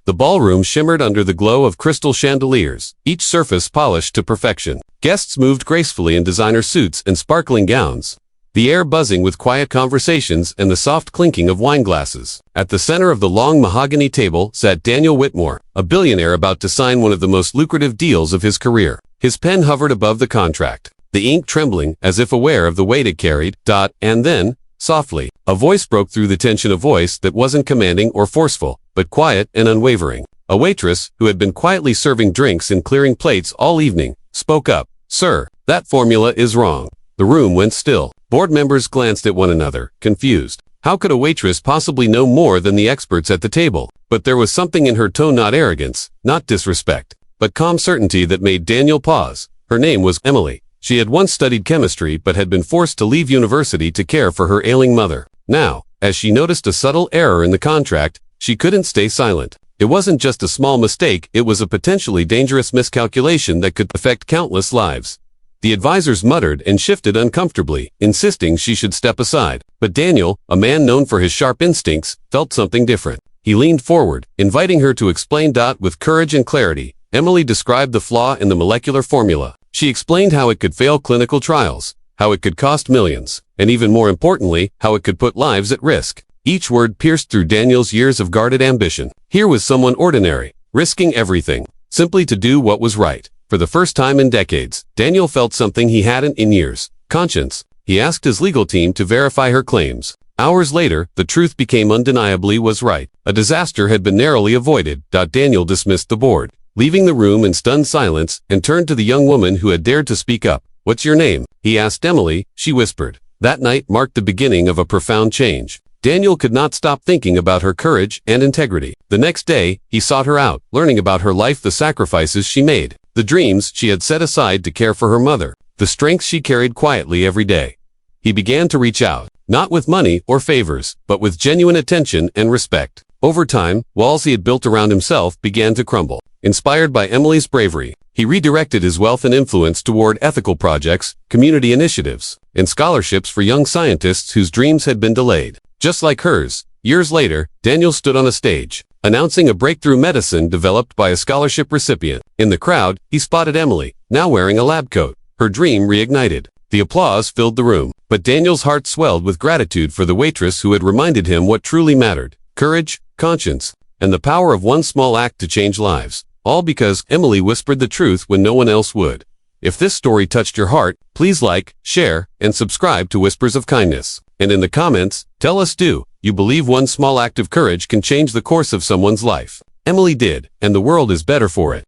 The ballroom shimmered under the glow of crystal chandeliers, each surface polished to perfection. Guests moved gracefully in designer suits and sparkling gowns, the air buzzing with quiet conversations and the soft clinking of wine glasses. At the center of the long mahogany table sat Daniel Whitmore, a billionaire about to sign one of the most lucrative deals of his career. His pen hovered above the contract, the ink trembling as if aware of the weight it carried. And then, softly, a voice broke through the tension, a voice that wasn't commanding or forceful, but quiet and unwavering. A waitress, who had been quietly serving drinks and clearing plates all evening, spoke up. "Sir, that formula is wrong." The room went still. Board members glanced at one another, confused. How could a waitress possibly know more than the experts at the table? But there was something in her tone, not arrogance, not disrespect, but calm certainty that made Daniel pause. Her name was Emily. She had once studied chemistry but had been forced to leave university to care for her ailing mother. Now, as she noticed a subtle error in the contract, she couldn't stay silent. It wasn't just a small mistake, it was a potentially dangerous miscalculation that could affect countless lives. The advisors muttered and shifted uncomfortably, insisting she should step aside. But Daniel, a man known for his sharp instincts, felt something different. He leaned forward, inviting her to explain. With courage and clarity, Emily described the flaw in the molecular formula. She explained how it could fail clinical trials, how it could cost millions, and even more importantly, how it could put lives at risk. Each word pierced through Daniel's years of guarded ambition. Here was someone ordinary, risking everything, simply to do what was right. For the first time in decades, Daniel felt something he hadn't in years: conscience. He asked his legal team to verify her claims. Hours later, the truth became undeniably was right. A disaster had been narrowly avoided. Daniel dismissed the board, leaving the room in stunned silence, and turned to the young woman who had dared to speak up. "What's your name?" he asked. "Emily," she whispered. That night marked the beginning of a profound change. Daniel could not stop thinking about her courage and integrity. The next day, he sought her out, learning about her life, the sacrifices she made, the dreams she had set aside to care for her mother, the strength she carried quietly every day. He began to reach out, not with money or favors, but with genuine attention and respect. Over time, walls he had built around himself began to crumble. Inspired by Emily's bravery, he redirected his wealth and influence toward ethical projects, community initiatives, and scholarships for young scientists whose dreams had been delayed. Just like hers, years later, Daniel stood on a stage, announcing a breakthrough medicine developed by a scholarship recipient. In the crowd, he spotted Emily, now wearing a lab coat. Her dream reignited. The applause filled the room, but Daniel's heart swelled with gratitude for the waitress who had reminded him what truly mattered: courage, conscience, and the power of one small act to change lives. All because Emily whispered the truth when no one else would. If this story touched your heart, please like, share, and subscribe to Whispers of Kindness. And in the comments, tell us, do you believe one small act of courage can change the course of someone's life? Emily did, and the world is better for it.